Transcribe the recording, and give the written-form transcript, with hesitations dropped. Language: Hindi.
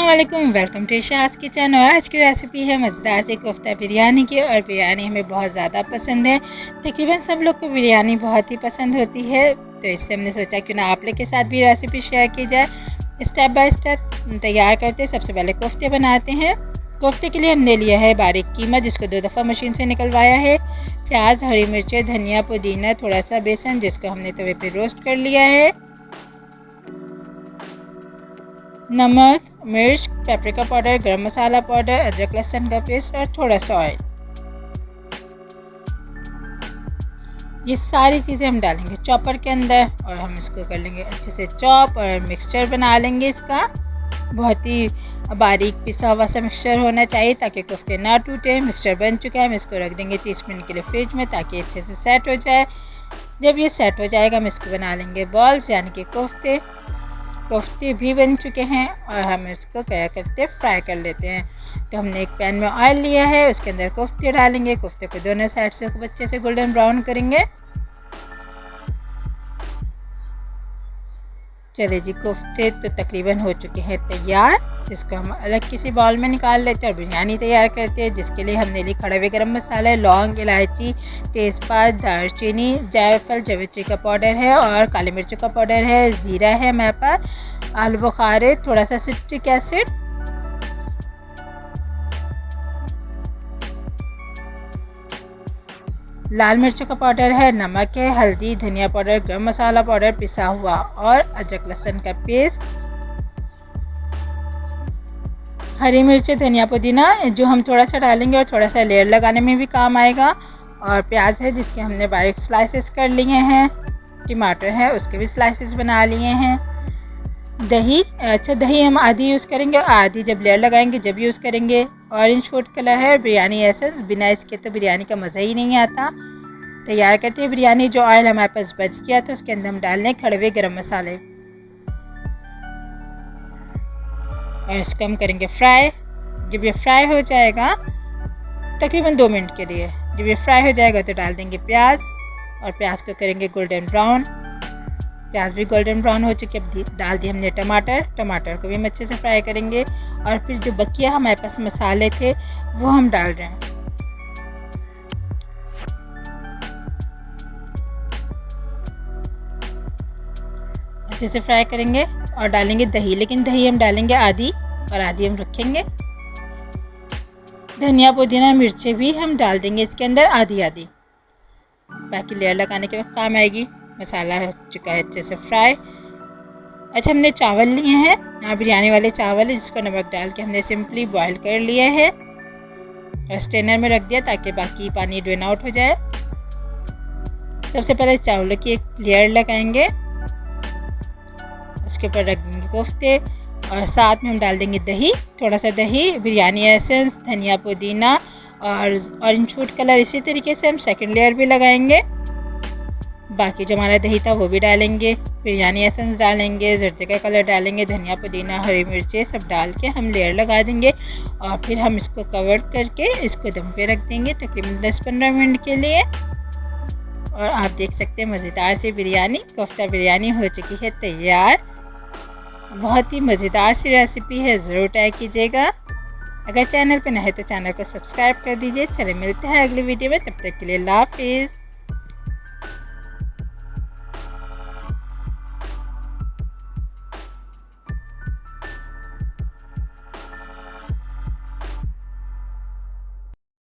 अस्सलामुअलैकुम, वेलकम टू शाज़ किचन। और आज की रेसिपी है मज़ेदार सी कोफ्ता बिरयानी की। और बिरयानी हमें बहुत ज़्यादा पसंद है, तकरीबन सब लोग को बिरयानी बहुत ही पसंद होती है। तो इसलिए हमने सोचा क्यों ना आप लोग के साथ भी रेसिपी शेयर की जाए। स्टेप बाय स्टेप तैयार करते। सबसे पहले कोफ्ते बनाते हैं। कोफ्ते के लिए हमने लिया है बारीक कीमा, जिसको 2 दफ़ा मशीन से निकलवाया है। प्याज, हरी मिर्चें, धनिया, पुदीना, थोड़ा सा बेसन, जिसको हमने तवे पे रोस्ट कर लिया है। नमक, मिर्च, पेपरिका पाउडर, गरम मसाला पाउडर, अदरक लहसुन का पेस्ट और थोड़ा सा ऑयल। ये सारी चीज़ें हम डालेंगे चॉपर के अंदर और हम इसको कर लेंगे अच्छे से चॉप और मिक्सचर बना लेंगे इसका। बहुत ही बारीक पिसा हुआ सा मिक्सचर होना चाहिए ताकि कोफ्ते ना टूटे। मिक्सचर बन चुका है, हम इसको रख देंगे 30 मिनट के लिए फ्रिज में ताकि अच्छे से सेट हो जाए। जब ये सेट हो जाएगा हम इसको बना लेंगे बॉल्स, यानी कि कोफ्ते। कोफ्ते भी बन चुके हैं और हम इसको क्या करते हैं, फ्राई कर लेते हैं। तो हमने एक पैन में ऑयल लिया है, उसके अंदर कोफ्ते डालेंगे। कोफ्ते को दोनों साइड से खूब अच्छे से गोल्डन ब्राउन करेंगे। चलिए जी, कोफ्ते तो तकरीबन हो चुके हैं तैयार। इसको हम अलग किसी बाउल में निकाल लेते हैं और बिरयानी तैयार करते हैं, जिसके लिए हमने ली खड़े हुए गरम मसाले, लौंग, इलायची, तेज़पात, दालचीनी, जायफल, जावित्री का पाउडर है और काली मिर्चों का पाउडर है, ज़ीरा है हमारे पास, आलू बुखारे, थोड़ा सा सिट्रिक एसिड, लाल मिर्चों का पाउडर है, नमक है, हल्दी, धनिया पाउडर, गरम मसाला पाउडर पिसा हुआ और अदरक लहसुन का पेस्ट, हरी मिर्च, धनिया, पुदीना जो हम थोड़ा सा डालेंगे और थोड़ा सा लेयर लगाने में भी काम आएगा। और प्याज है जिसके हमने बारीक स्लाइसेस कर लिए हैं। टमाटर है, उसके भी स्लाइसेस बना लिए हैं। दही, अच्छा दही हम आधी यूज़ करेंगे और आधी जब लेयर लगाएंगे जब यूज़ करेंगे। ऑरेंज फूड कलर है, बिरयानी एसेंस, बिना इसके तो बिरयानी का मज़ा ही नहीं आता। तैयार करते हैं बिरयानी। जो ऑयल हमारे पास बच गया था उसके अंदर हम डाल लें खड़े हुए गरम मसाले और इसको हम करेंगे फ्राई। जब ये फ्राई हो जाएगा तकरीबन 2 मिनट के लिए, जब ये फ्राई हो जाएगा तो डाल देंगे प्याज और प्याज को करेंगे गोल्डन ब्राउन। प्याज भी गोल्डन ब्राउन हो चुके, अब डाल दिए हमने टमाटर। टमाटर को भी हम अच्छे से फ्राई करेंगे और फिर जो बकिया हमारे पास मसाले थे वो हम डाल रहे हैं। अच्छे से फ्राई करेंगे और डालेंगे दही, लेकिन दही हम डालेंगे आधी और आधी हम रखेंगे। धनिया, पुदीना, मिर्चें भी हम डाल देंगे इसके अंदर आधी आधी, बाकी लेयर लगाने के वक्त काम आएगी। मसाला हो चुका है अच्छे से फ्राई। अच्छा, हमने चावल लिए हैं, यहाँ बिरयानी वाले चावल है, जिसको नमक डाल के हमने सिंपली बॉईल कर लिया है और स्ट्रेनर में रख दिया ताकि बाकी पानी ड्रेन आउट हो जाए। सबसे पहले चावलों की एक लेयर लगाएंगे, उसके ऊपर रख देंगे कोफ्ते और साथ में हम डाल देंगे दही, थोड़ा सा दही, बिरयानी एसेंस, धनिया, पुदीना और ऑरेंज फूड कलर। इसी तरीके से हम सेकंड लेयर भी लगाएंगे। बाकी जो हमारा दही था वो भी डालेंगे, बिरयानी एसेंस डालेंगे, जर्दे का कलर डालेंगे, धनिया, पुदीना, हरी मिर्चें सब डाल के हम लेयर लगा देंगे और फिर हम इसको कवर करके इसको दम पे रख देंगे तकरीबन 10-15 मिनट के लिए। और आप देख सकते हैं मज़ेदार सी बिरयानी, कोफ्ता बिरयानी हो चुकी है तैयार। बहुत ही मज़ेदार सी रेसिपी है, ज़रूर ट्राई कीजिएगा। अगर चैनल पर नए हैं तो चैनल को सब्सक्राइब कर दीजिए। चले मिलते हैं अगली वीडियो में, तब तक के लिए अल्लाह हाफिज़।